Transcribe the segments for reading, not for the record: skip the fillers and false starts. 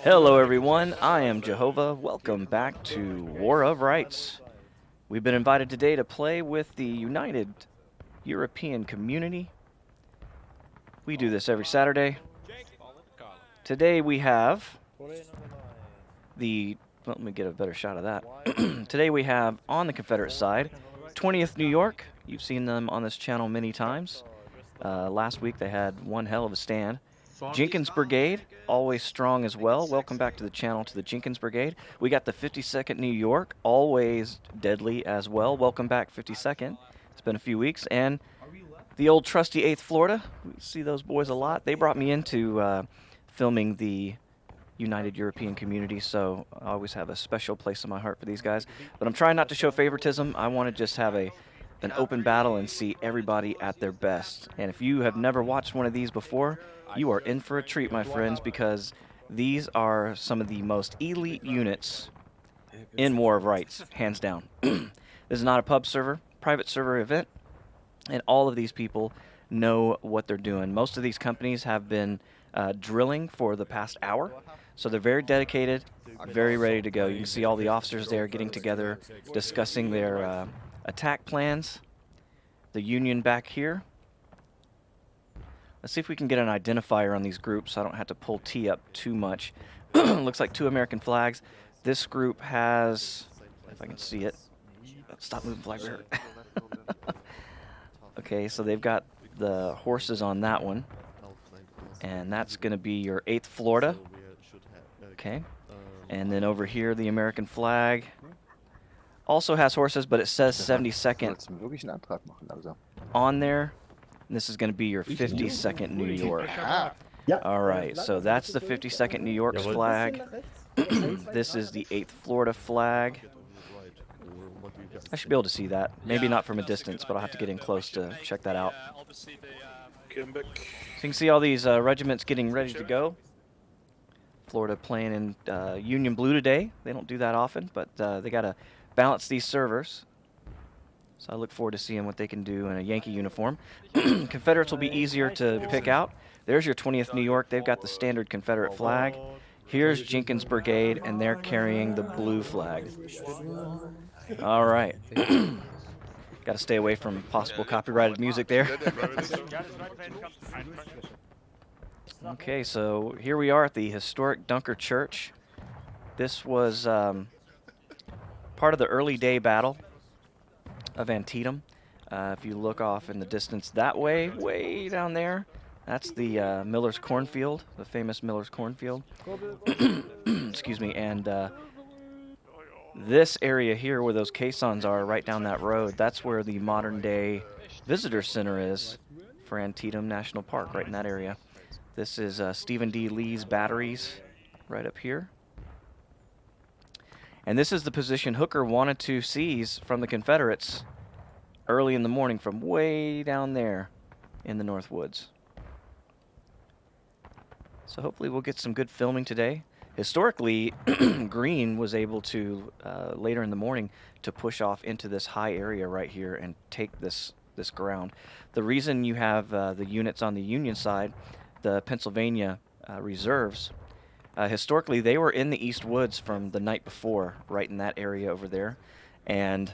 Hello everyone, I am JoeHova. Welcome back to War of Rights. We've been invited today to play with the United European Community. We do this every Saturday. Today we have let me get a better shot of that. Today we have, on the Confederate side, 20th New York. You've seen them on this channel many times. Last week they had one hell of a stand. Jenkins Brigade, always strong as well. Welcome back to the channel, to the Jenkins Brigade. We got the 52nd New York, always deadly as well. Welcome back, 52nd. It's been a few weeks. And the old trusty 8th Florida. We see those boys a lot. They brought me into filming the United European Community, so I always have a special place in my heart for these guys. But I'm trying not to show favoritism. I want to just have an open battle and see everybody at their best. And if you have never watched one of these before, you are in for a treat, my friends, because these are some of the most elite units in War of Rights, hands down. This is not a pub server, private server event, and all of these people know what they're doing. Most of these companies have been drilling for the past hour, so they're very dedicated, very ready to go. You can see all the officers there getting together, discussing their attack plans. The Union back here. Let's see if we can get an identifier on these groups so I don't have to pull T up too much. Looks like 2 American flags. This group has, if I can see it, stop moving flag bearer. Okay, so they've got the horses on that one. And that's going to be your 8th Florida. Okay. And then over here, the American flag also has horses, but it says 72nd on there. And this is going to be your 52nd New York. All right, so that's the 52nd New York's flag. This is the 8th Florida flag. I should be able to see that. Maybe not from a distance, but I'll have to get in close to check that out. So you can see all these regiments getting ready to go. Florida playing in Union Blue today. They don't do that often, but they got to balance these servers. So I look forward to seeing what they can do in a Yankee uniform. Confederates will be easier to pick out. There's your 20th New York. They've got the standard Confederate flag. Here's Jenkins Brigade, and they're carrying the blue flag. All right. Got to stay away from possible copyrighted music there. Okay, so here we are at the historic Dunker Church. This was part of the early day battle of Antietam. If you look off in the distance that way, way down there, that's the Miller's Cornfield, the famous Miller's Cornfield. Excuse me, and this area here where those caissons are, right down that road, that's where the modern day visitor center is for Antietam National Park, right in that area. This is Stephen D. Lee's batteries right up here. And this is the position Hooker wanted to seize from the Confederates early in the morning from way down there in the North Woods. So hopefully we'll get some good filming today. Historically, Greene was able to, later in the morning, to push off into this high area right here and take this ground. The reason you have the units on the Union side, the Pennsylvania reserves, historically they were in the East Woods from the night before, right in that area over there, and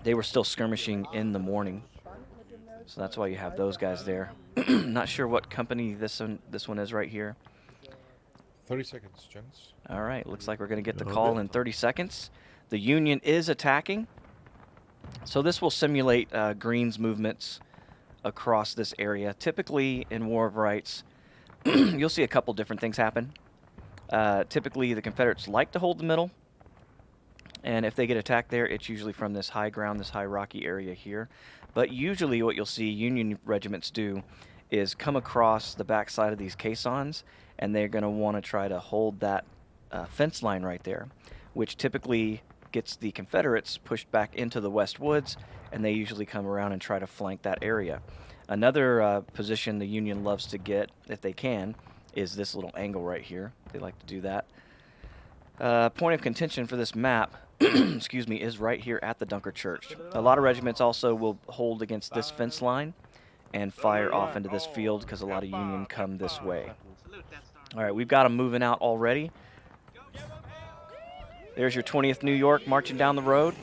they were still skirmishing in the morning. So that's why you have those guys there. Not sure what company this one is right here. 30 seconds, gents. All right, looks like we're going to get the call in 30 seconds. The Union is attacking. So this will simulate Greene's movements across this area. Typically in War of Rights, you'll see a couple different things happen. Typically the Confederates like to hold the middle, and if they get attacked there, it's usually from this high ground, this high rocky area here. But usually what you'll see Union regiments do is come across the backside of these caissons, and they're going to want to try to hold that fence line right there, which typically gets the Confederates pushed back into the West Woods, and they usually come around and try to flank that area. Another position the Union loves to get, if they can, is this little angle right here. They like to do that. Point of contention for this map, excuse me, is right here at the Dunker Church. A lot of regiments also will hold against this fence line and fire off into this field because a lot of Union come this way. All right, we've got them moving out already. There's your 20th New York marching down the road.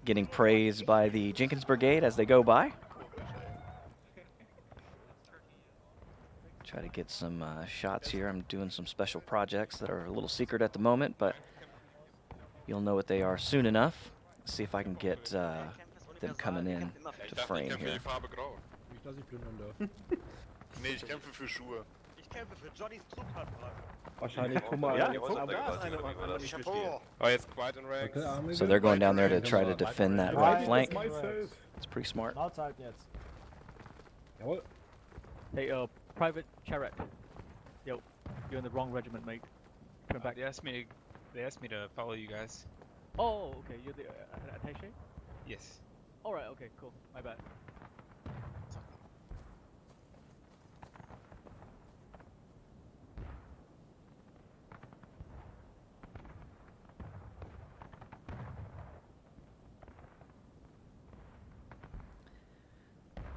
Getting praised by the Jenkins Brigade as they go by. Try to get some shots here. I'm doing some special projects that are a little secret at the moment, but you'll know what they are soon enough. Let's see if I can get them coming in to frame here. Nee, ich kämpfe für Schuhe. Ich kämpfe für Johnnys Trupphandbrand. Wahrscheinlich, guck mal. Ja, Oh, jetzt quiet and ranks. So they're going down there to try to defend that right flank. It's pretty smart. Mahlzeiten jetzt. Jawohl. Hey, Private Charrette. Yo, you're in the wrong regiment, mate. Come back. They asked me to follow you guys. Oh, okay. You're the attaché? Yes. Alright, okay, cool. My bad.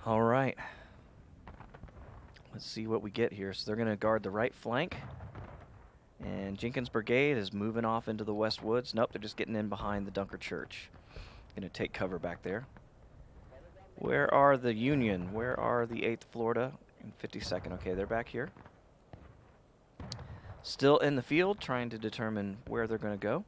All right. Let's see what we get here. So they're going to guard the right flank. And Jenkins Brigade is moving off into the West Woods. Nope, they're just getting in behind the Dunker Church. Going to take cover back there. Where are the Union? Where are the 8th Florida and 52nd? Okay, they're back here. Still in the field, trying to determine where they're going to go.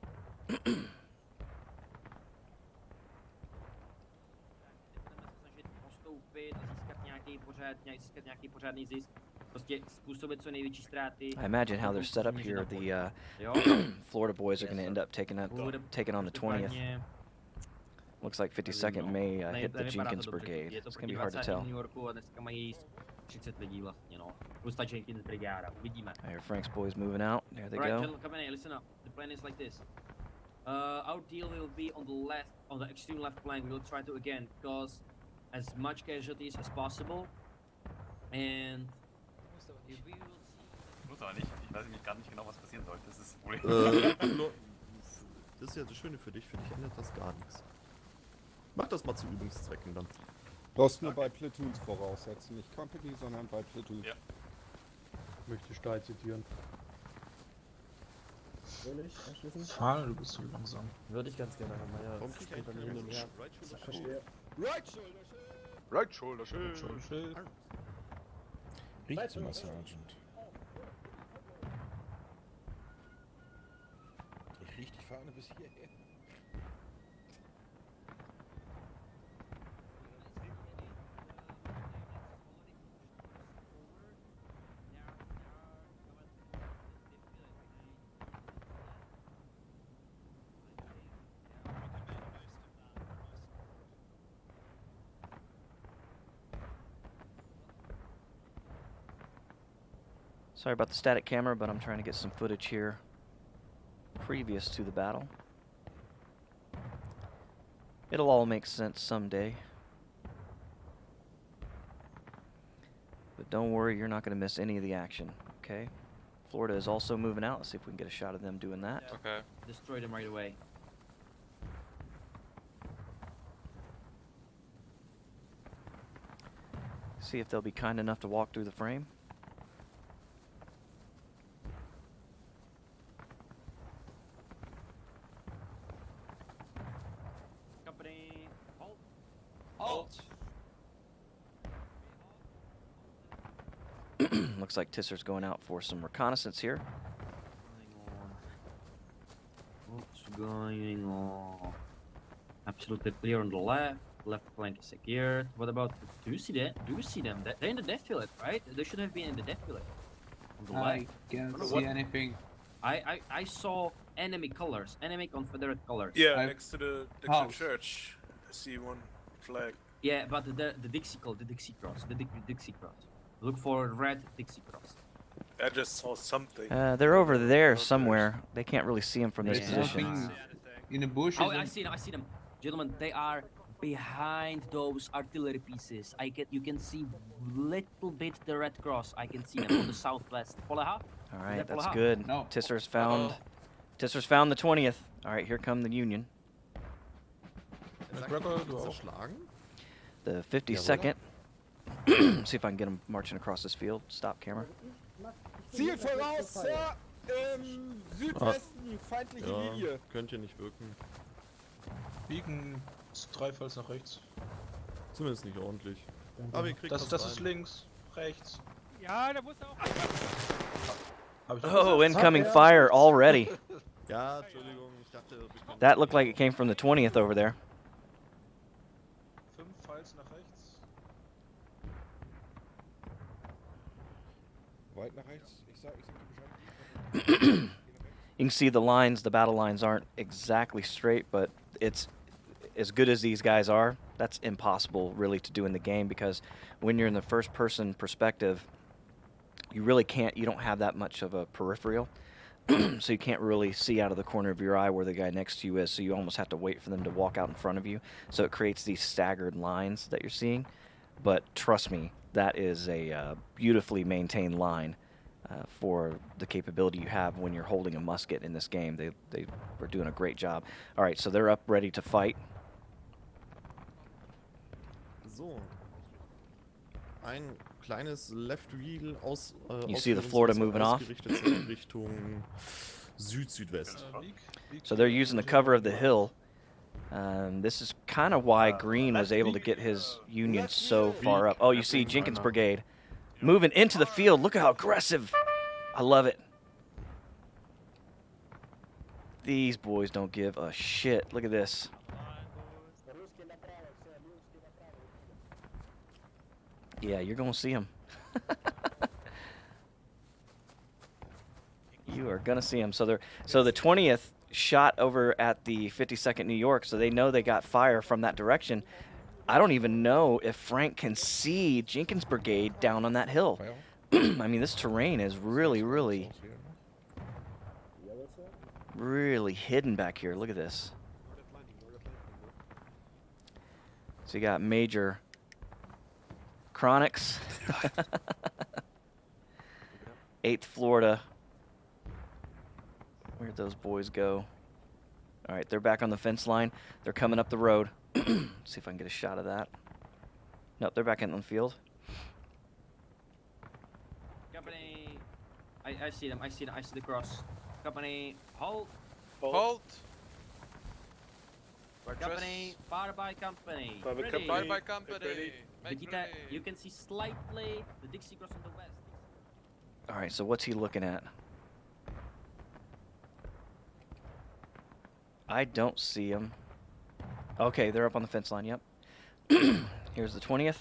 I imagine how they're set up here. The Florida boys are going to end up taking on the 20th. Looks like 52nd may hit the Jenkins Brigade. It's going to be hard to tell. I hear Frank's boys moving out. There they go. Listen up. The plan is like this. Our deal will be on the left, on the extreme left flank. We will try to again cause as much casualties as possible. And if we will see. Muss aber nicht. Ich weiß nämlich gar nicht genau, was passieren soll. Das ist das Problem. Das ist ja das Schöne für dich ändert das gar nichts. Mach das mal zu Übungszwecken dann. Brauchst nur bei Platoons voraussetzen, nicht Company, sondern bei Platoon. Ja. Möchte Stahl zitieren. Soll ich anschließen? Fahr, du bist zu langsam. Würde ich ganz gerne haben, ja. Warum steht bei mir hin und her? Verstehe. Right shoulder, Schild. Riecht mal, Sergeant. Ich riech die Fahne bis hierher. Sorry about the static camera, but I'm trying to get some footage here previous to the battle. It'll all make sense someday. But don't worry, you're not going to miss any of the action, okay? Florida is also moving out. Let's see if we can get a shot of them doing that. Okay. destroy them right away. See if they'll be kind enough to walk through the frame. Company, halt. Looks like Tisser's going out for some reconnaissance here. What's going on? Absolutely clear on the left. Left flank is secured. What about? Do you see that? Do you see them? They're in the defilade, right? They should have been in the defilade. On the left. Can't see anything. I saw enemy colors, enemy Confederate colors. Yeah, I- next to the House. church. I see one flag. Yeah, but the Dixie call, the Dixie cross, the Dixie cross. Look for red Dixie cross. I just saw something. They're over there somewhere. They can't really see him from this There's position. something in the bushes. Oh, I see them. I see them, gentlemen. They are behind those artillery pieces. You can see little bit the red cross. I can see them on the southwest. All right, that that's pull out? good. No. Tisser's found the 20th. All right, here come the Union. McGregor zerschlagen? The 52nd See if I can get them marching across this field. Stop camera. Ziel voraus, Sir! Im Südwesten, feindliche Ja, Linie. könnt ihr nicht wirken. Biegen dreifalls nach rechts. Zumindest nicht ordentlich. Aber ihr kriegt Das rein. ist links, rechts. Ja, da muss er auch. Hab ich Oh, incoming fire already. Ja, Entschuldigung, ich dachte... wir können- That looked like it came from the 20th over there. 5 Pfeils nach rechts. Weit nach rechts. Ich sag dir Bescheid. You can see the lines, the battle lines aren't exactly straight, but it's as good as these guys are, that's impossible really to do in the game, because when you're in the first person perspective, you really can't, you don't have that much of a peripheral. So you can't really see out of the corner of your eye where the guy next to you is, so you almost have to wait for them to walk out in front of you. So it creates these staggered lines that you're seeing. But trust me, that is a beautifully maintained line for the capability you have when you're holding a musket in this game. They were doing a great job. All right, so they're up ready to fight. So. Ein kleines Left Wheel aus. You see the Florida moving off? Ausgerichtet in Richtung Süd-Südwest. So they're using the cover of the hill. This is kind of why Green was able to get his Union so far up. Oh, you see Jenkins Brigade moving into the field. Look how aggressive. I love it. These boys don't give a shit. Look at this. Yeah, you're going to see them. You are going to see them. So the 20th shot over at the 52nd New York, so they know they got fire from that direction. I don't even know if Frank can see Jenkins Brigade down on that hill. I mean, this terrain is really, really, really hidden back here. Look at this. So you got Major Chronics, 8th Florida. Where'd those boys go? All right, they're back on the fence line. They're coming up the road. See if I can get a shot of that. Nope, they're back in the field. Company, I see them. I see the cross. Company, halt. Halt! Company, fire by company. Fire by Ready. company. Fire by company. Nikita, you can see slightly the Dixie cross on the west. All right, so what's he looking at? I don't see him. Okay, they're up on the fence line, yep. Here's the 20th.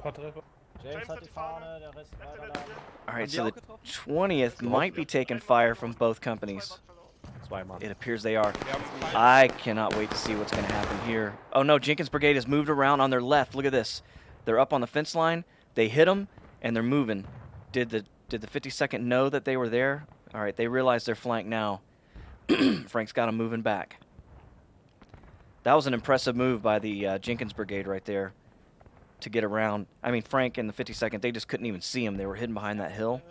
All right, so the 20th might be taking fire from both companies. It appears they are. I cannot wait to see what's going to happen here. Oh no, Jenkins Brigade has moved around on their left. Look at this. They're up on the fence line. They hit them, and they're moving. Did the 52nd know that they were there? All right, they realize they're flanked now. Frank's got them moving back. That was an impressive move by the Jenkins Brigade right there to get around. I mean, Frank and the 52nd, they just couldn't even see him. They were hidden behind that hill.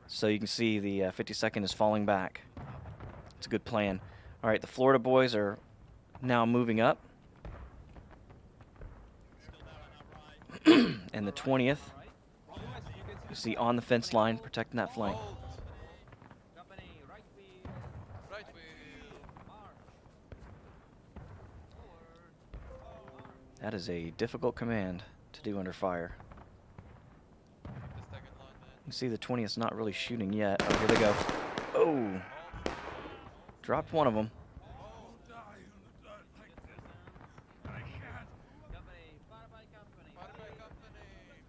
So you can see the 52nd is falling back. It's a good plan. All right, the Florida boys are now moving up. And the 20th, you see on the fence line, protecting that flank. Company, right wheel. Right wheel. That is a difficult command to do under fire. You see the 20th's not really shooting yet. Oh, here they go. Oh! Dropped one of them.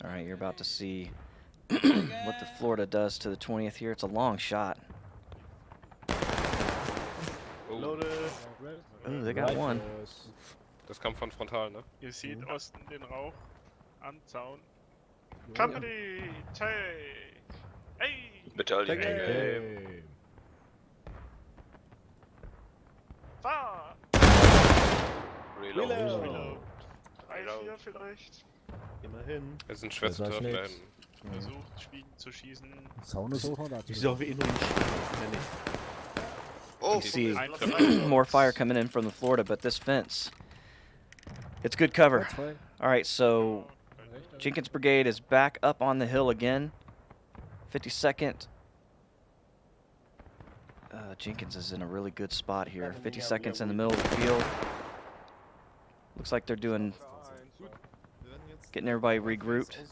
All right, you're about to see what the Florida does to the 20th here. It's a long shot. Oh, they got one. Das kam von frontal, ne? Ihr seht Osten den Rauch am Zaun. Company, take! Hey! Battalion Hey! Fahr! Reload. Reload. 3-4 vielleicht. Immerhin. Es sind schwer zu treffen. Versucht, zu schießen. Oh, You see more fire coming in from the Florida, but this fence It's good cover. All right, so Jenkins Brigade is back up on the hill again. 52nd. Jenkins is in a really good spot here. 52nd's in the middle of the field. Looks like they're doing, getting everybody regrouped. I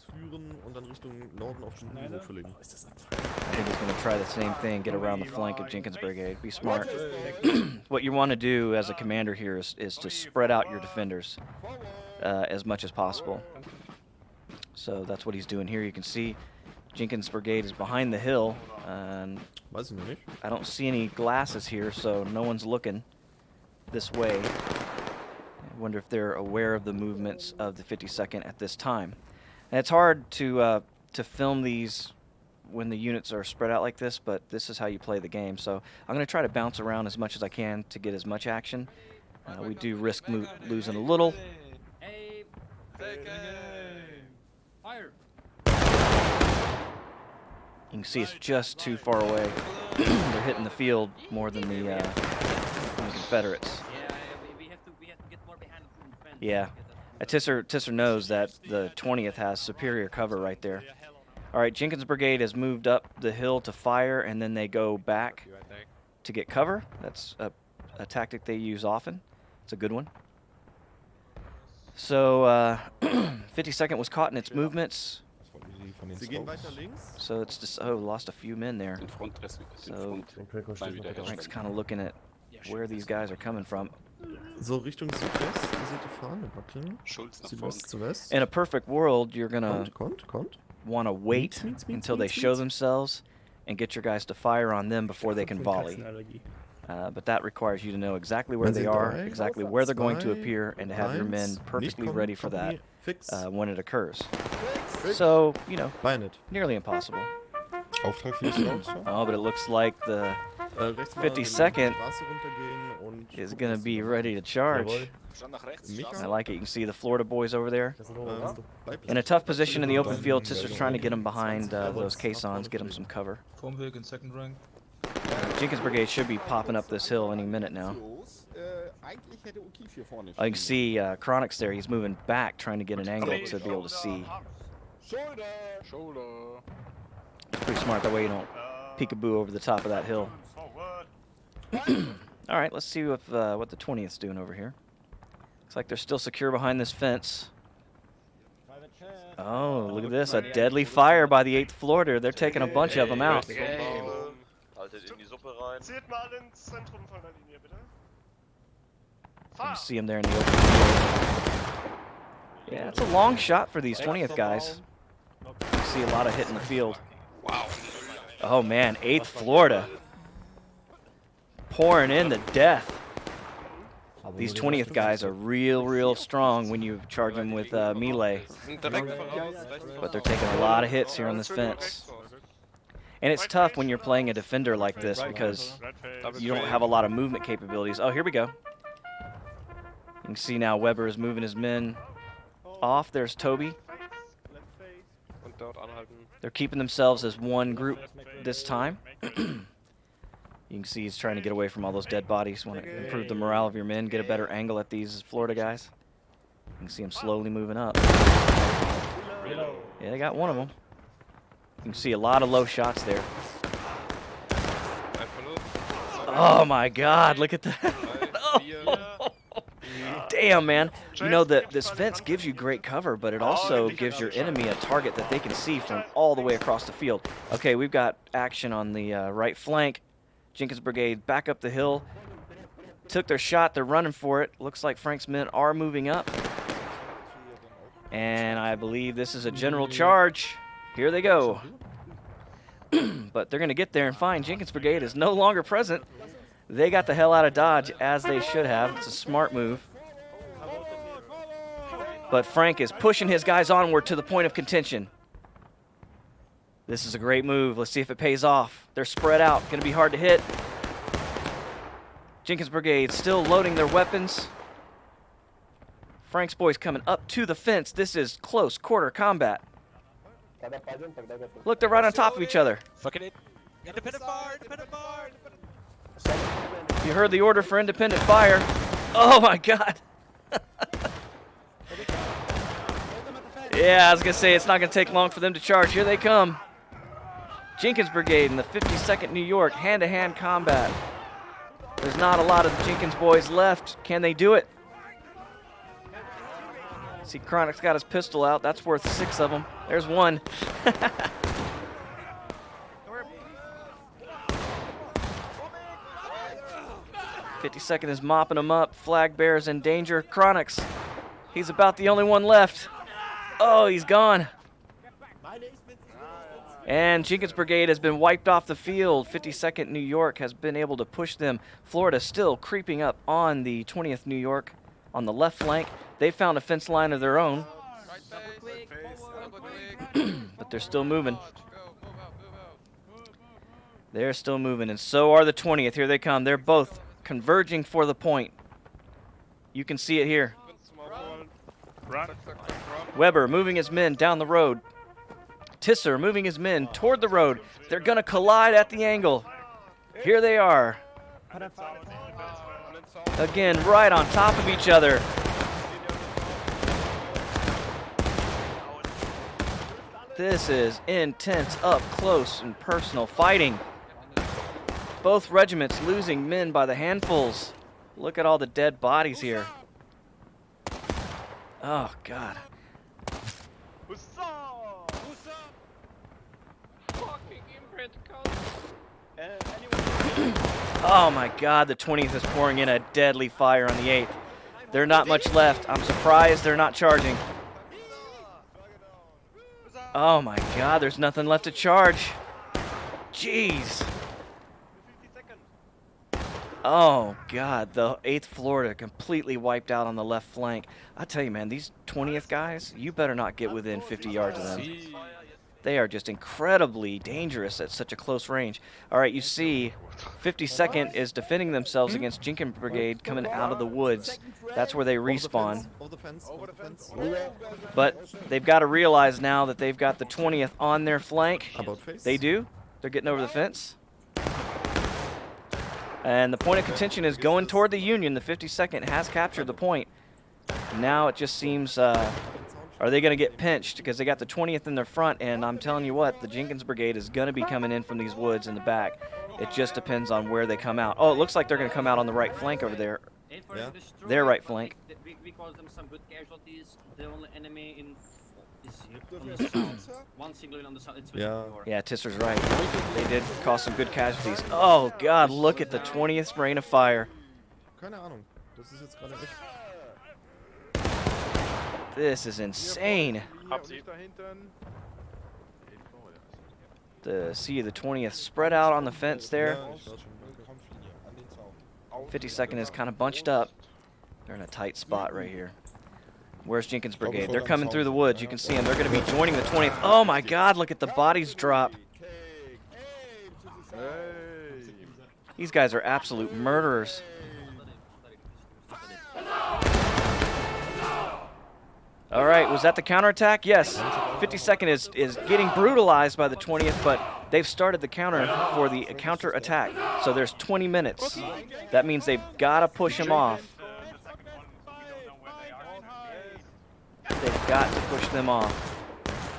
think he's going to try the same thing, get around the flank of Jenkins Brigade. Be smart. What you want to do as a commander here is to spread out your defenders as much as possible. So that's what he's doing here. You can see Jenkins Brigade is behind the hill, and I don't see any glasses here, so no one's looking this way. I wonder if they're aware of the movements of the 52nd at this time. And it's hard to film these when the units are spread out like this, but this is how you play the game. So I'm going to try to bounce around as much as I can to get as much action. We do risk losing a little. Fire! You can see it's just too far away. They're hitting the field more than the Confederates. Yeah, we have to get more behind the fence. Yeah. Tisser knows that the 20th has superior cover right there. All right, Jenkins Brigade has moved up the hill to fire, and then they go back to get cover. That's a tactic they use often. It's a good one. So 52nd was caught in its movements. So it's just, lost a few men there. So Frank's kind of looking at where these guys are coming from. So Richtung Südwest, wie sieht die Fahne? Warte. Südwest zu West. In a perfect world, you're gonna want to wait until they show themselves and get your guys to fire on them before they can volley. But that requires you to know exactly where they are, exactly where they're going to appear, and to have your men perfectly ready for that when it occurs. So, you know, nearly impossible. Oh, but it looks like the 52nd is going to be ready to charge. I like it. You can see the Florida boys over there. In a tough position in the open field, Tisser's trying to get them behind those caissons, get them some cover. Formweg in second rank. Jenkins Brigade should be popping up this hill any minute now. You can see Chronix there. He's moving back, trying to get an angle to be able to see. Shoulder. Pretty smart that way you don't peekaboo over the top of that hill. All right, let's see what the 20th's doing over here. Looks like they're still secure behind this fence. Oh, look at this. A deadly fire by the 8th Florida. They're taking a bunch of them out. Zählt mal ins Zentrum von der Linie, bitte. You see them there in the open field. Yeah, it's a long shot for these 20th guys. You see a lot of hit in the field. Wow. Oh man, 8th Florida. Pouring in the death. These 20th guys are real strong when you charge them with melee. But they're taking a lot of hits here on this fence. And it's tough when you're playing a defender like this because you don't have a lot of movement capabilities. Oh, here we go. You can see now Weber is moving his men off. There's Toby. They're keeping themselves as one group this time. You can see he's trying to get away from all those dead bodies. Want to improve the morale of your men, get a better angle at these Florida guys. You can see them slowly moving up. Yeah, they got one of them. You can see a lot of low shots there. Oh my God, look at that. Oh. Damn, man. You know that this fence gives you great cover, but it also gives your enemy a target that they can see from all the way across the field. Okay, we've got action on the right flank. Jenkins Brigade back up the hill. Took their shot, they're running for it. Looks like Frank's men are moving up. And I believe this is a general charge. Here they go. But they're going to get there and find Jenkins Brigade is no longer present. They got the hell out of Dodge, as they should have. It's a smart move. But Frank is pushing his guys onward to the point of contention. This is a great move. Let's see if it pays off. They're spread out. Going to be hard to hit. Jenkins Brigade still loading their weapons. Frank's boys coming up to the fence. This is close quarter combat. Look, they're right on top of each other. Fucking it. Independent fire! Independent fire! You heard the order for independent fire. Oh my God. Yeah, I was going to say, it's not going to take long for them to charge. Here they come. Jenkins Brigade and the 52nd New York, hand-to-hand combat. There's not a lot of the Jenkins boys left. Can they do it? See, Chronic's got his pistol out. That's worth 6 of them. There's one. 52nd is mopping them up. Flag bearer's in danger. Chronic's, he's about the only one left. Oh, he's gone. And Jenkins Brigade has been wiped off the field. 52nd New York has been able to push them. Florida still creeping up on the 20th New York on the left flank. They found a fence line of their own. But they're still moving. They're still moving, and so are the 20th. Here they come. They're both converging for the point. You can see it here. Weber moving his men down the road. Tisser moving his men toward the road. They're going to collide at the angle. Here they are. Again, right on top of each other. This is intense, up close and personal fighting. Both regiments losing men by the handfuls. Look at all the dead bodies here. Oh, God. Oh, my God. The 20th is pouring in a deadly fire on the 8th. There's not much left. I'm surprised they're not charging. Oh, my God. There's nothing left to charge. Jeez. Oh, God, the 8th Florida completely wiped out on the left flank. I tell you, man, these 20th guys, you better not get within 50 yards of them. They are just incredibly dangerous at such a close range. All right, you see 52nd is defending themselves against Jenkins Brigade coming out of the woods. That's where they respawn. But they've got to realize now that they've got the 20th on their flank. They do. They're getting over the fence. And the point of contention is going toward the Union. The 52nd has captured the point. Now it just seems, are they going to get pinched? Because they got the 20th in their front, and I'm telling you what, the Jenkins Brigade is going to be coming in from these woods in the back. It just depends on where they come out. Oh, it looks like they're going to come out on the right flank over there. Yeah. Their right flank. We caused them some good casualties. The only enemy in is on the south. One single on the south. It's Yeah, Tisser's right. They did cause some good casualties. Oh, God, look at the 20th rain of fire. Keine Ahnung. Das ist jetzt gerade echt. This is insane. See the 20th spread out on the fence there. 52nd is kind of bunched up. They're in a tight spot right here. Where's Jenkins Brigade? They're coming through the woods. You can see them. They're going to be joining the 20th. Oh, my God. Look at the bodies drop. These guys are absolute murderers. All right. Was that the counterattack? Yes. 52nd is getting brutalized by the 20th, but they've started the counter for the counterattack. So there's 20 minutes. That means they've got to push them off. They've got to push them off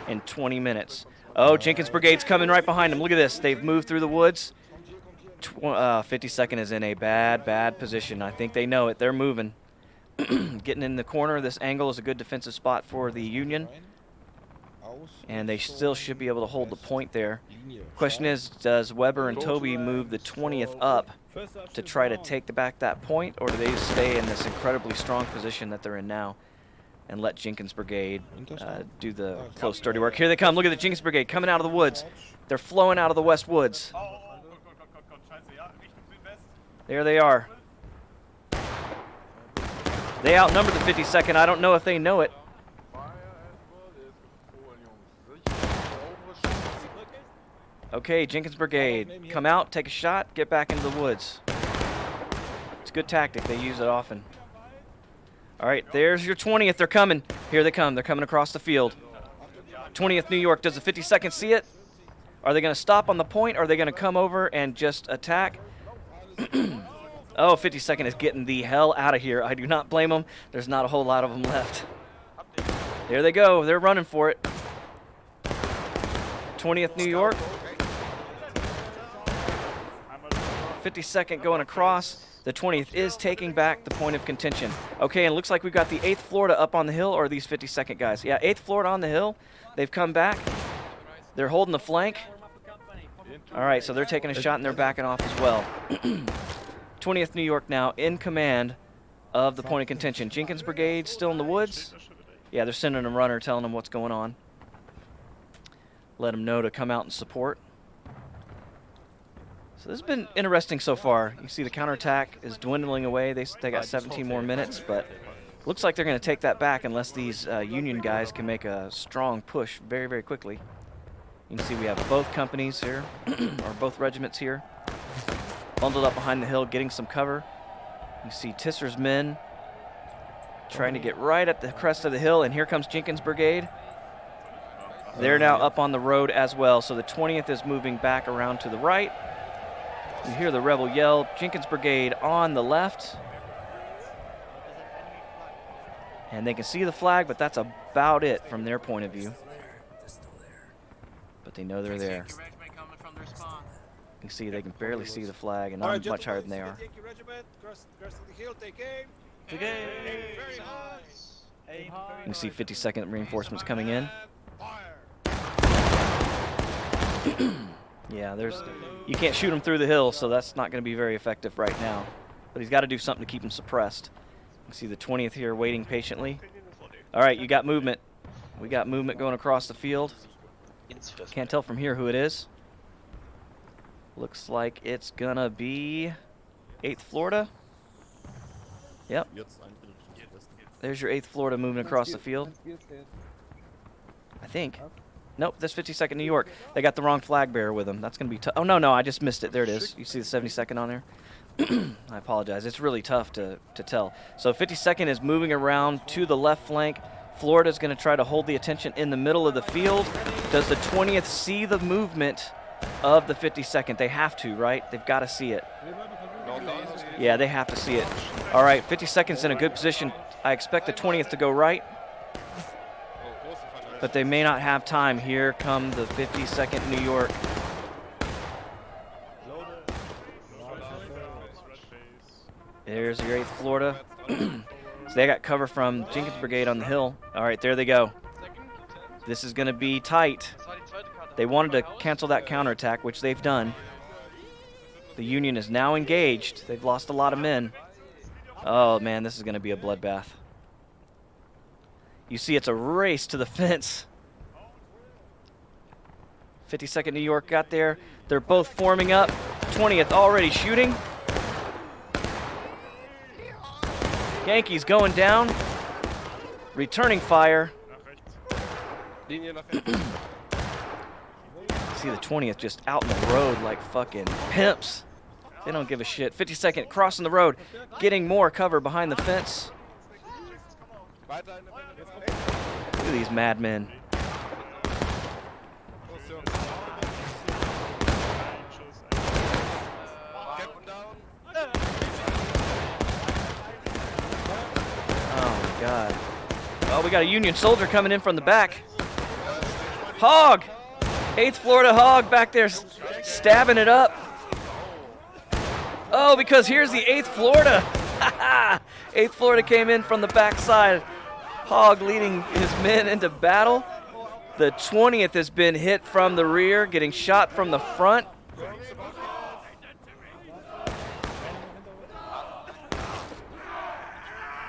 in 20 minutes. Oh, Jenkins Brigade's coming right behind them. Look at this. They've moved through the woods. 52nd is in a bad position. I think they know it. They're moving. Getting in the corner. This angle is a good defensive spot for the Union. And they still should be able to hold the point there. Question is, does Weber and Toby move the 20th up to try to take back that point, or do they stay in this incredibly strong position that they're in now and let Jenkins Brigade do the close, dirty work? Here they come. Look at the Jenkins Brigade coming out of the woods. They're flowing out of the west woods. There they are. They outnumber the 52nd. I don't know if they know it. Okay, Jenkins Brigade, come out, take a shot, get back into the woods. It's a good tactic. They use it often. All right, there's your 20th. They're coming. Here they come. They're coming across the field. 20th New York. Does the 52nd see it? Are they going to stop on the point, or are they going to come over and just attack? Oh, 52nd is getting the hell out of here. I do not blame them. There's not a whole lot of them left. There they go. They're running for it. 20th New York. 52nd going across. The 20th is taking back the point of contention. Okay, and it looks like we've got the 8th Florida up on the hill, or these 52nd guys. Yeah, 8th Florida on the hill. They've come back. They're holding the flank. All right, so they're taking a shot and they're backing off as well. 20th New York now in command of the point of contention. Jenkins Brigade still in the woods. Yeah, they're sending a runner telling them what's going on. Let them know to come out and support. So this has been interesting so far. You see the counterattack is dwindling away. They got 17 more minutes, but looks like they're going to take that back unless these Union guys can make a strong push very, very quickly. You can see we have both companies here, or both regiments here, bundled up behind the hill, getting some cover. You see Tisser's men trying to get right at the crest of the hill, and here comes Jenkins Brigade. They're now up on the road as well, so the 20th is moving back around to the right. You hear the rebel yell, Jenkins Brigade on the left. And they can see the flag, but that's about it from their point of view. But they know they're there. You see they can barely see the flag, and I'm much higher than they are. You can see 52nd reinforcements coming in. Yeah, you can't shoot him through the hill, so that's not going to be very effective right now. But he's got to do something to keep him suppressed. You see the 20th here waiting patiently. All right, you got movement. We got movement going across the field. Can't tell from here who it is. Looks like it's going to be 8th Florida. Yep. There's your 8th Florida moving across the field. I think. Nope, that's 52nd New York. They got the wrong flag bearer with them. That's going to be tough. Oh, no, I just missed it. There it is. You see the 72nd on there? I apologize. It's really tough to tell. So 52nd is moving around to the left flank. Florida's going to try to hold the attention in the middle of the field. Does the 20th see the movement of the 52nd? They have to, right? They've got to see it. Yeah, they have to see it. All right, 52nd's in a good position. I expect the 20th to go right, but they may not have time. Here come the 52nd New York. There's your 8th Florida. So they got cover from Jenkins Brigade on the hill. All right, there they go. This is going to be tight. They wanted to cancel that counterattack, which they've done. The Union is now engaged. They've lost a lot of men. Oh, man, this is going to be a bloodbath. You see it's a race to the fence. 52nd New York got there. They're both forming up. 20th already shooting. Yankees going down. Returning fire. See the 20th just out in the road like fucking pimps. They don't give a shit. 52nd crossing the road, getting more cover behind the fence. Look at these madmen. Oh my God. Oh, we got a Union soldier coming in from the back. Hog! 8th Florida Hog back there stabbing it up. Oh, because here's the 8th Florida. 8th Florida came in from the backside. Hog leading his men into battle. The 20th has been hit from the rear, getting shot from the front.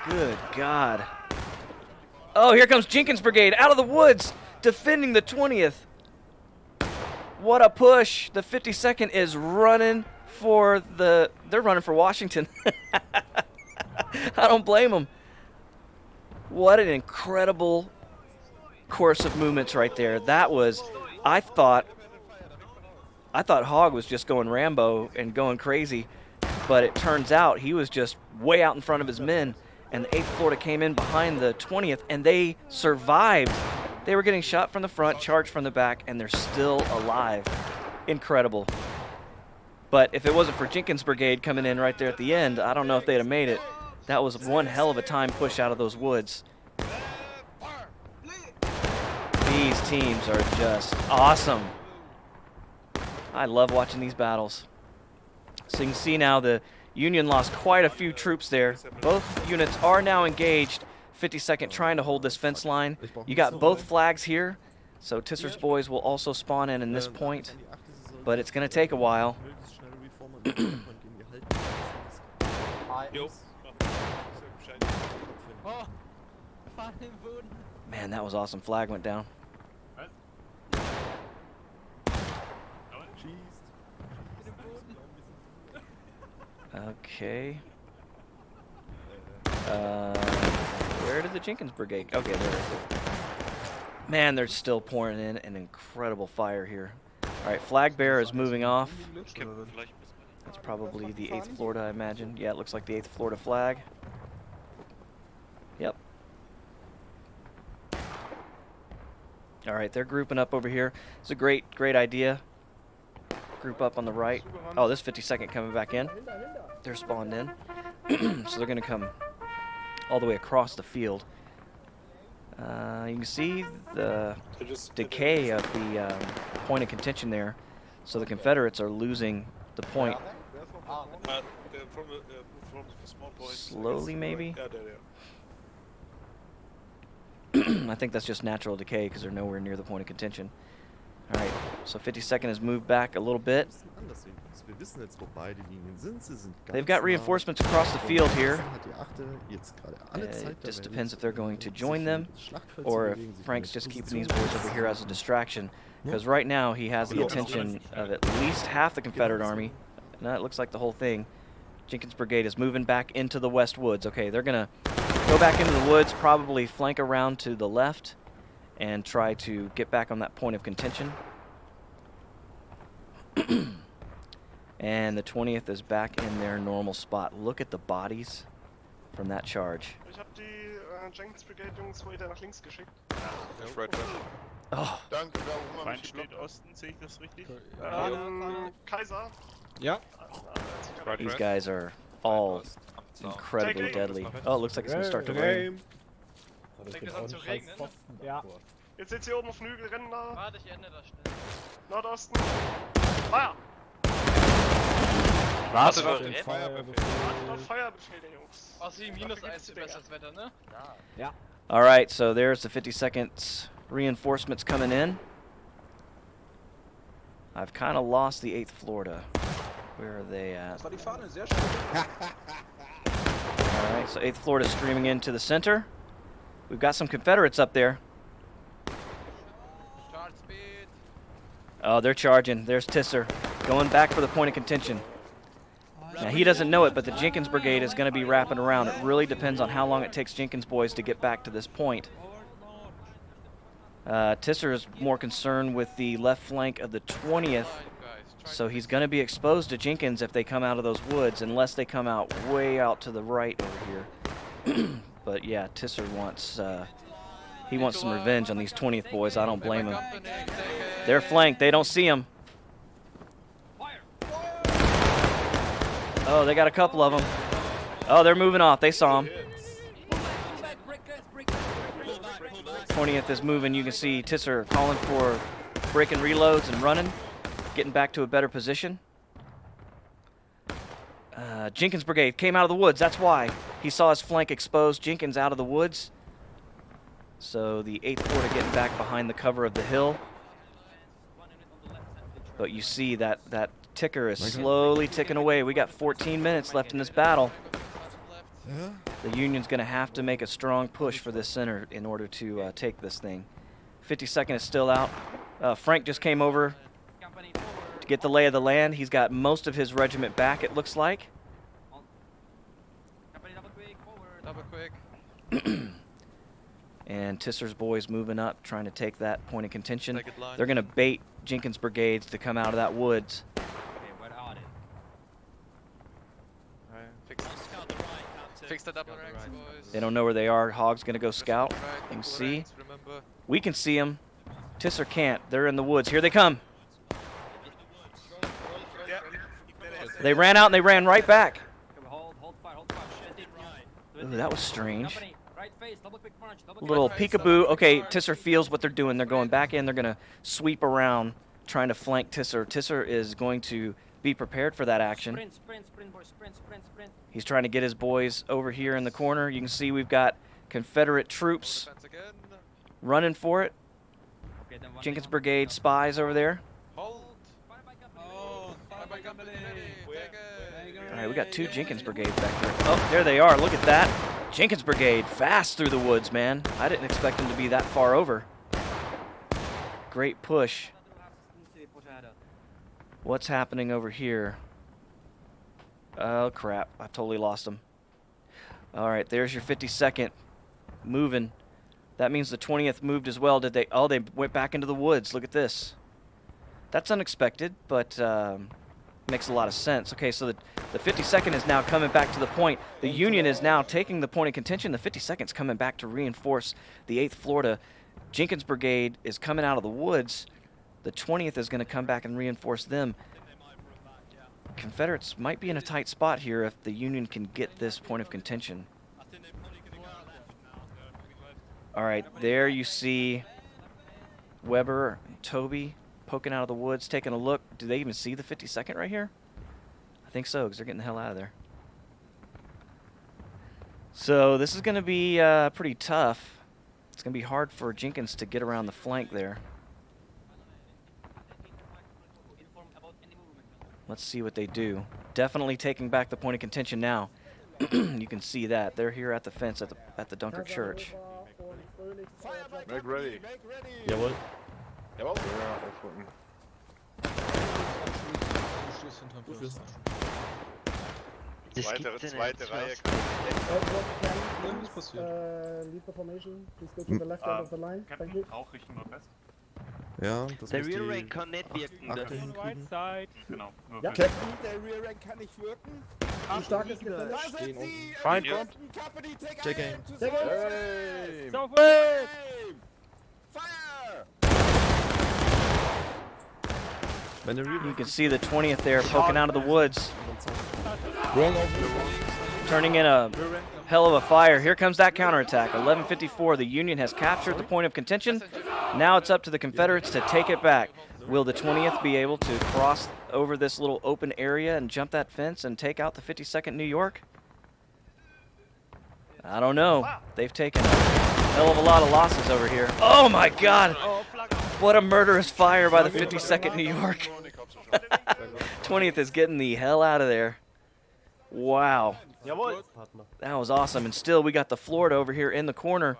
Good God. Oh, here comes Jenkins Brigade out of the woods, defending the 20th. What a push. The 52nd is running for they're running for Washington. I don't blame them. What an incredible course of movements right there. That was, I thought Hogg was just going Rambo and going crazy, but it turns out he was just way out in front of his men, and the 8th Florida came in behind the 20th, and they survived. They were getting shot from the front, charged from the back, and they're still alive. Incredible. But if it wasn't for Jenkins Brigade coming in right there at the end, I don't know if they'd have made it. That was one hell of a time push out of those woods. These teams are just awesome. I love watching these battles. So you can see now the Union lost quite a few troops there. Both units are now engaged. 52nd trying to hold this fence line. You got both flags here, so Tisser's boys will also spawn in this point, but it's going to take a while. Man, that was awesome. Flag went down. Okay. Where did the Jenkins Brigade? Okay, there it is. Man, they're still pouring in an incredible fire here. All right, flag bearer is moving off. That's probably the 8th Florida, I imagine. Yeah, it looks like the 8th Florida flag. Yep. All right, they're grouping up over here. It's a great idea. Group up on the right. Oh, this 52nd coming back in. They're spawned in. So they're going to come all the way across the field. You can see the decay of the point of contention there. So the Confederates are losing the point. Slowly, maybe? I think that's just natural decay because they're nowhere near the point of contention. All right, so 52nd has moved back a little bit. They've got reinforcements across the field here. It just depends if they're going to join them or if Frank's just keeping these boys over here as a distraction. Because right now he has the attention of at least half the Confederate army. And that looks like the whole thing. Jenkins Brigade is moving back into the West Woods. Okay, they're going to go back into the woods, probably flank around to the left and try to get back on that point of contention. And the 20th is back in their normal spot. Look at the bodies from that charge. Ich hab die Jenkins Brigade Jungs weiter nach links geschickt. Oh. Danke, Feind steht Osten, sehe ich das richtig? Kaiser? Ja. These guys are all incredibly deadly. Oh, it looks like it's going to start to rain. Fängt es an zu regnen? Ja. Jetzt sitzt hier oben auf dem Hügel, rennen da. Warte, ich ende das schnell. Nordosten. Feuer! Wartet auf Feuerbefehl, Jungs. Außer -1 ist besseres Wetter, ne? Ja. All right, so there's the 52nd reinforcements coming in. I've kind of lost the 8th Florida. Where are they at? Das war die Fahne, sehr schön. All right, so 8th Florida streaming into the center. We've got some Confederates up there. Start speed. Oh, they're charging. There's Tisser going back for the point of contention. Now, he doesn't know it, but the Jenkins Brigade is going to be wrapping around. It really depends on how long it takes Jenkins boys to get back to this point. Tisser is more concerned with the left flank of the 20th, so he's going to be exposed to Jenkins if they come out of those woods, unless they come out way out to the right over here. But yeah, Tisser wants he wants some revenge on these 20th boys. I don't blame him. They're flanked. They don't see him. Oh, they got a couple of them. Oh, they're moving off. They saw him. 20th is moving. You can see Tisser calling for breaking reloads and running, getting back to a better position. Jenkins Brigade came out of the woods. That's why he saw his flank exposed. Jenkins out of the woods. So the 8th Florida getting back behind the cover of the hill. But you see that ticker is slowly ticking away. We got 14 minutes left in this battle. The Union's going to have to make a strong push for this center in order to take this thing. 52nd is still out. Frank just came over to get the lay of the land. He's got most of his regiment back, it looks like. Double quick. And Tisser's boys moving up, trying to take that point of contention. They're going to bait Jenkins Brigades to come out of that woods. Fix the double ranks, boys. They don't know where they are. Hog's going to go scout. You can see. We can see them. Tisser can't. They're in the woods. Here they come. They ran out and they ran right back. Ooh, that was strange. Right face, double quick punch, double quick Little punch. peekaboo. Okay, Tisser feels what they're doing. They're going back in. They're going to sweep around, trying to flank Tisser. Tisser is going to be prepared for that action. Sprint, sprint, sprint, boys, sprint, sprint, sprint. He's trying to get his boys over here in the corner. You can see we've got Confederate troops running for it. Okay, then one Jenkins down. Brigade spies over there. Hold. Fire by company. Oh, Fire by company. All right, we got 2 Jenkins Brigades back there. Oh, there they are. Look at that. Jenkins Brigade fast through the woods, man. I didn't expect them to be that far over. Great push. What's happening over here? Oh, crap. I totally lost them. All right, there's your 52nd moving. That means the 20th moved as well. Did they? Oh, they went back into the woods. Look at this. That's unexpected, but makes a lot of sense. Okay, so the 52nd is now coming back to the point. The Union is now taking the point of contention. The 52nd is coming back to reinforce the 8th Florida. Jenkins Brigade is coming out of the woods. The 20th is going to come back and reinforce them. Confederates might be in a tight spot here if the Union can get this point of contention. All right, there you see Weber and Toby poking out of the woods, taking a look. Do they even see the 52nd right here? I think so, because they're getting the hell out of there. So this is going to be pretty tough. It's going to be hard for Jenkins to get around the flank there. Let's see what they do. Definitely taking back the point of contention now. You can see that. They're here at the fence at the Dunkirk Church. Make ready. Jawohl. Jawohl. Ja, aufrücken. Schluss hinterm Gut, Fenster. Zweite Reihe. Irgendwas passiert. Captain, auch Richtung Nordwest. Ja, das Der muss die Rear Rank kann nicht wirken. Akte Das hinkriegen. Genau. Nur Ja, für- Captain, der Rear Rank kann nicht wirken. Wie stark ist Da der? sind sie! Feind Captain kommt. Company, take Take aim! aim. To Hey. aim! Fire! Wenn der Rear You can see the 20th there poking out of the woods, turning in a hell of a fire. Here comes that counterattack. 11:54. The Union has captured the point of contention. Now it's up to the Confederates to take it back. Will the 20th be able to cross over this little open area and jump that fence and take out the 52nd New York? I don't know. They've taken a hell of a lot of losses over here. Oh my God! What a murderous fire by the 52nd New York. 20th is getting the hell out of there. Wow. That was awesome. And still, we got the Florida over here in the corner.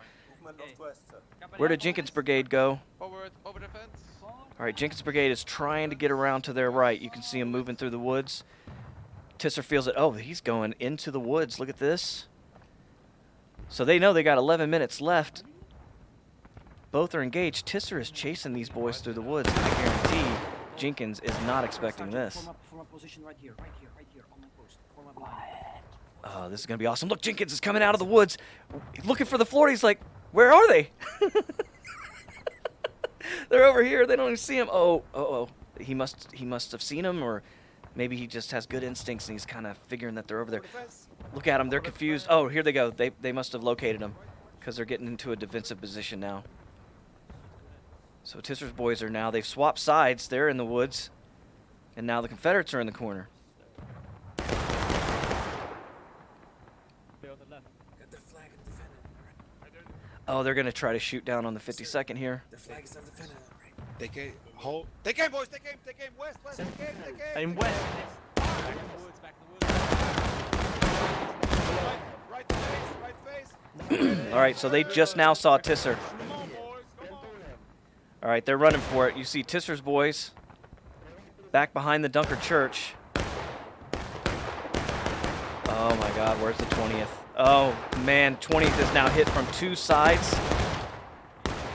Where did Jenkins Brigade go? Forward, over the fence. All right, Jenkins Brigade is trying to get around to their right. You can see him moving through the woods. Tisser feels it. Oh, he's going into the woods. Look at this. So they know they got 11 minutes left. Both are engaged. Tisser is chasing these boys through the woods. I guarantee Jenkins is not expecting this. Form up position right here, on my post. Form up line. Oh, this is going to be awesome. Look, Jenkins is coming out of the woods, looking for the Florida. He's like, where are they? They're over here. They don't even see him. Oh. He must have seen him, or maybe he just has good instincts and he's kind of figuring that they're over there. Look at them. They're confused. Oh, here they go. They must have located him because they're getting into a defensive position now. So Tisser's boys are now, they've swapped sides. They're in the woods. And now the Confederates are in the corner. Oh, they're going to try to shoot down on the 52nd here. Take aim. Hold. Take aim, boys. Take aim. Take aim. West. Take aim. Take aim. In west. Right face. All right, so they just now saw Tisser. All right, they're running for it. You see Tisser's boys back behind the Dunkirk Church. Oh my God, where's the 20th? Oh man, 20th is now hit from two sides.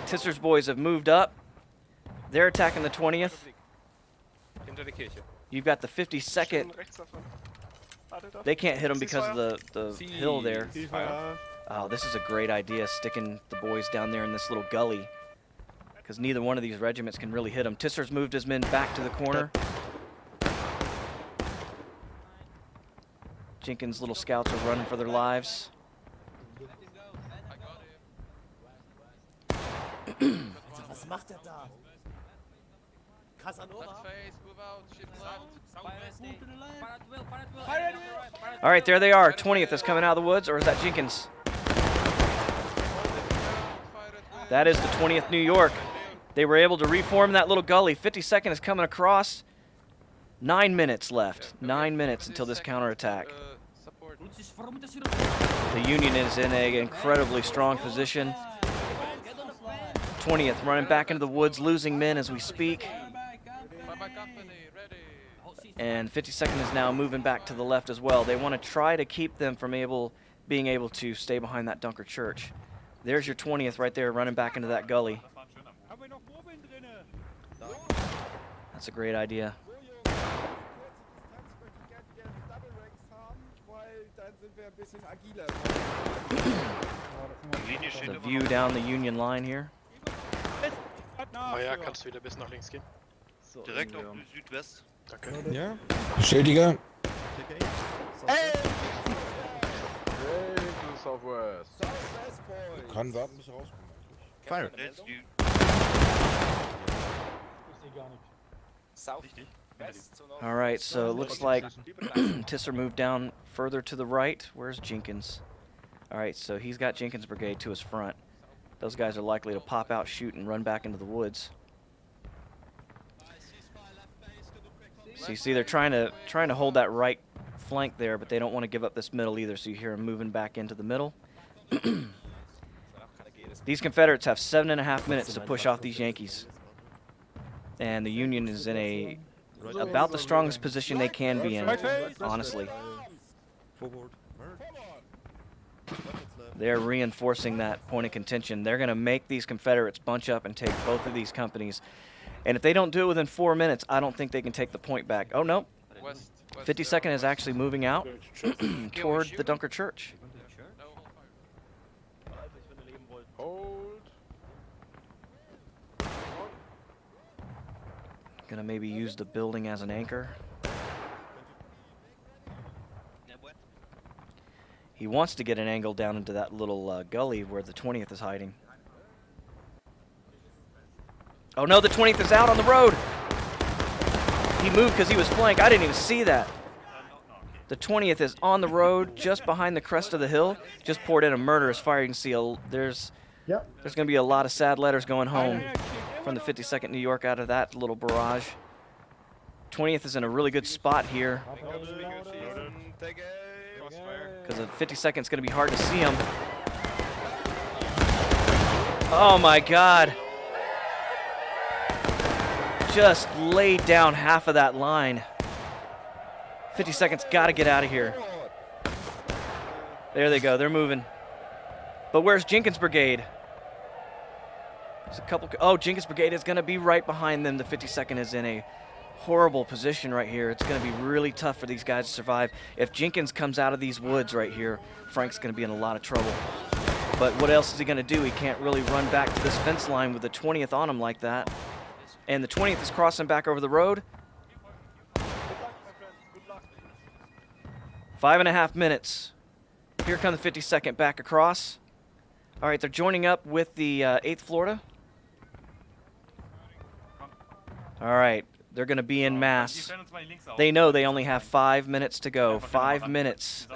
Tisser's boys have moved up. They're attacking the 20th. You've got the 52nd. They can't hit them because of the hill there. Oh, this is a great idea, sticking the boys down there in this little gully, because neither one of these regiments can really hit them. Tisser's moved his men back to the corner. Jenkins' little scouts are running for their lives. Was macht er da? Casanova? Left face, move out, shift left. All right, there they are. 20th is coming out of the woods, or is that Jenkins? That is the 20th New York. They were able to reform that little gully. 52nd is coming across. 9 minutes left. 9 minutes until this counterattack. The Union is in an incredibly strong position. 20th running back into the woods, losing men as we speak. And 52nd is now moving back to the left as well. They want to try to keep them from being able to stay behind that Dunker Church. There's your 20th right there running back into that gully. That's a great idea. The view down the Union line here. Ja, kannst du wieder bis nach links gehen? Direkt auf Südwest. Danke. Ja? Bestätige. Kann warten, bis er rauskommt. Fire. All right, so it looks like Tisser moved down further to the right. Where's Jenkins? All right, so he's got Jenkins Brigade to his front. Those guys are likely to pop out, shoot, and run back into the woods. So you see they're trying to hold that right flank there, but they don't want to give up this middle either, so you hear them moving back into the middle. These Confederates have 7.5 minutes to push off these Yankees. And the Union is in about the strongest position they can be in, honestly. Forward. They're reinforcing that point of contention. They're going to make these Confederates bunch up and take both of these companies. And if they don't do it within 4 minutes, I don't think they can take the point back. Oh, no. 52nd is actually moving out toward the Dunker Church. Gonna maybe use the building as an anchor. He wants to get an angle down into that little gully where the 20th is hiding. Oh no, the 20th is out on the road. He moved because he was flanked. I didn't even see that. The 20th is on the road just behind the crest of the hill. Just poured in a murderous fire. You can see there's going to be a lot of sad letters going home from the 52nd New York out of that little barrage. 20th is in a really good spot here because the 52nd is going to be hard to see him. Oh my God. Just laid down half of that line. 52nd's got to get out of here. There they go. They're moving. But where's Jenkins Brigade? There's a couple. Oh, Jenkins Brigade is going to be right behind them. The 52nd is in a horrible position right here. It's going to be really tough for these guys to survive. If Jenkins comes out of these woods right here, Frank's going to be in a lot of trouble. But what else is he going to do? He can't really run back to this fence line with the 20th on him like that. And the 20th is crossing back over the road. 5.5 minutes. Here come the 52nd back across. All right, they're joining up with the 8th Florida. All right, they're going to be in mass. They know they only have 5 minutes to go. 5 minutes.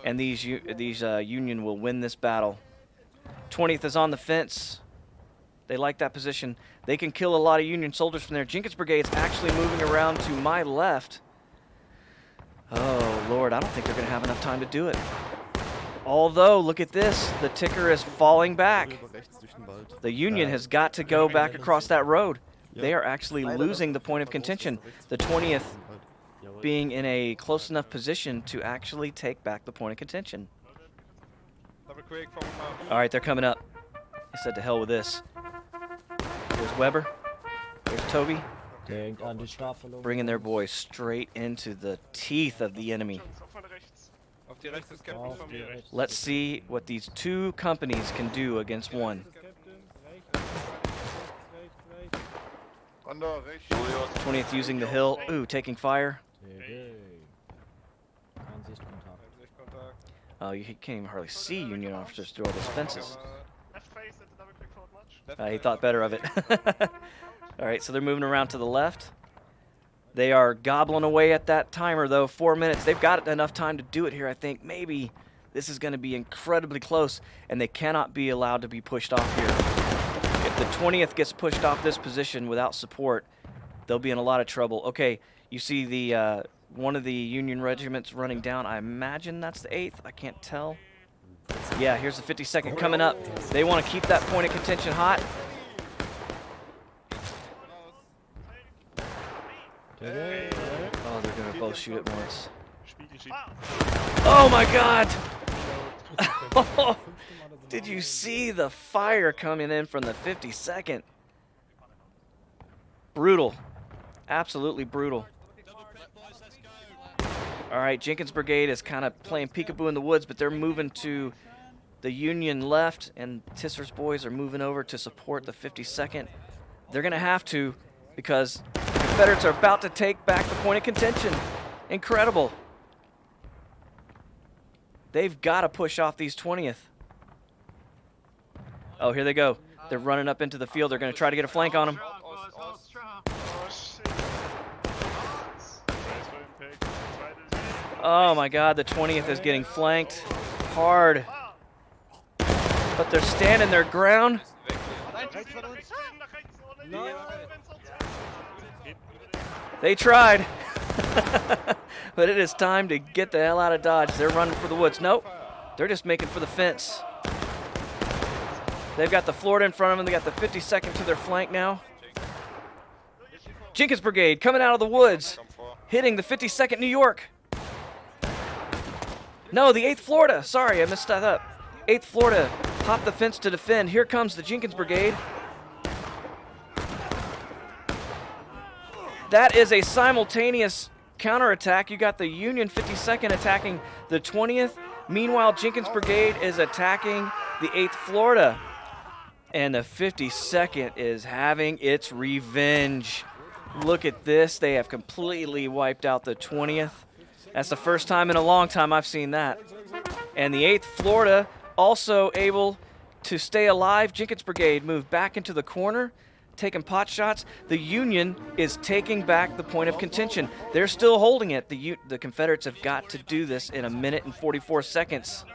And these Union will win this battle. 20th is on the fence. They like that position. They can kill a lot of Union soldiers from there. Jenkins Brigade's actually moving around to my left. Oh, Lord, I don't think they're going to have enough time to do it. Although, look at this. The ticker is falling back. The Union has got to go back across that road. They are actually losing the point of contention. The 20th being in a close enough position to actually take back the point of contention. All right, they're coming up. They said to hell with this. There's Weber. There's Toby. Bringing their boys straight into the teeth of the enemy. Let's see what these two companies can do against one. 20th using the hill. Ooh, taking fire. Oh, you can't even hardly see Union officers through all those fences. Left face at the double quick forward march. He thought better of it. All right, so they're moving around to the left. They are gobbling away at that timer, though. 4 minutes. They've got enough time to do it here, I think. Maybe this is going to be incredibly close, and they cannot be allowed to be pushed off here. If the 20th gets pushed off this position without support, they'll be in a lot of trouble. Okay, you see the one of the Union regiments running down. I imagine that's the 8th. I can't tell. Yeah, here's the 52nd coming up. They want to keep that point of contention hot. Oh, they're going to both shoot at once. Oh my God! Did you see the fire coming in from the 52nd? Brutal. Absolutely brutal. All right, Jenkins Brigade is kind of playing peekaboo in the woods, but they're moving to the Union left, and Tisser's boys are moving over to support the 52nd. They're going to have to, because the Confederates are about to take back the point of contention. Incredible. They've got to push off these 20th. Oh, here they go. They're running up into the field. They're going to try to get a flank on them. Oh my God, the 20th is getting flanked hard. But they're standing their ground. They tried. But it is time to get the hell out of Dodge. They're running for the woods. Nope. They're just making for the fence. They've got the Florida in front of them. They got the 52nd to their flank now. Jenkins Brigade coming out of the woods, hitting the 52nd New York. No, the 8th Florida. Sorry, I messed that up. 8th Florida hopped the fence to defend. Here comes the Jenkins Brigade. That is a simultaneous counterattack. You got the Union 52nd attacking the 20th. Meanwhile, Jenkins Brigade is attacking the 8th Florida. And the 52nd is having its revenge. Look at this. They have completely wiped out the 20th. That's the first time in a long time I've seen that. And the 8th Florida also able to stay alive. Jenkins Brigade moved back into the corner, taking pot shots. The Union is taking back the point of contention. They're still holding it. The Confederates have got to do this in 1 minute and 44 seconds.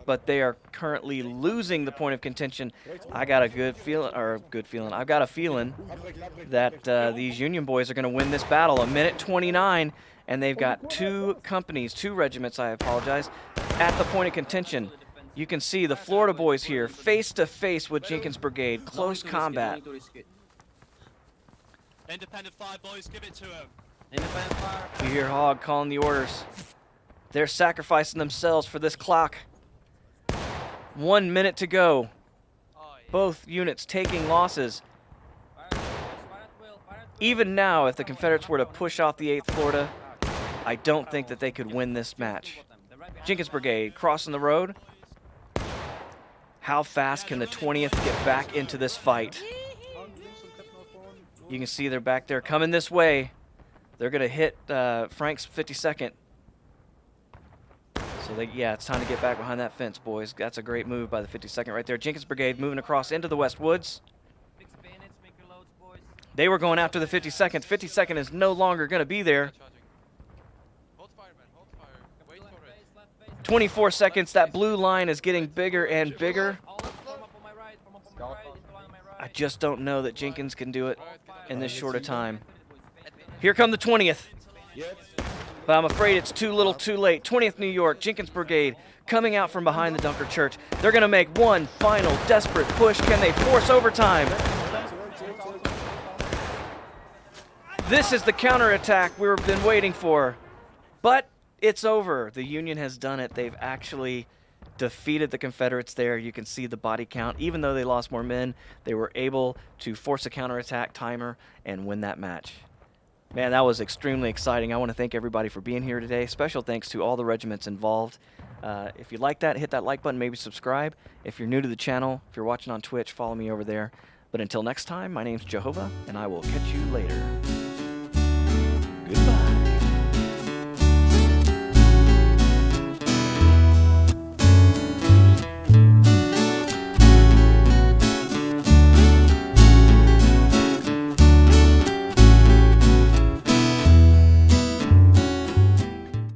But they are currently losing the point of contention. I got a good feeling, I've got a feeling that these Union boys are going to win this battle. 1 minute 29, and they've got 2 companies, 2 regiments, I apologize, at the point of contention. You can see the Florida boys here, face to face with Jenkins Brigade, close combat. Independent fire, boys, give it to him. Independent fire. You hear Hogg calling the orders. They're sacrificing themselves for this clock. 1 minute to go. Both units taking losses. Even now, if the Confederates were to push off the 8th Florida, I don't think that they could win this match. Jenkins Brigade crossing the road. How fast can the 20th get back into this fight? You can see they're back there coming this way. They're going to hit Frank's 52nd. So, yeah, it's time to get back behind that fence, boys. That's a great move by the 52nd right there. Jenkins Brigade moving across into the West Woods. They were going after the 52nd. 52nd is no longer going to be there. 24 seconds. That blue line is getting bigger and bigger. I just don't know that Jenkins can do it in this short a time. Here come the 20th. But I'm afraid it's too little too late. 20th New York, Jenkins Brigade coming out from behind the Dunker Church. They're going to make one final desperate push. Can they force overtime? This is the counterattack we've been waiting for. But it's over. The Union has done it. They've actually defeated the Confederates there. You can see the body count. Even though they lost more men, they were able to force a counterattack timer and win that match. Man, that was extremely exciting. I want to thank everybody for being here today. Special thanks to all the regiments involved. If you like that, hit that like button, maybe subscribe. If you're new to the channel, if you're watching on Twitch, follow me over there. But until next time, my name's JoeHova, and I will catch you later.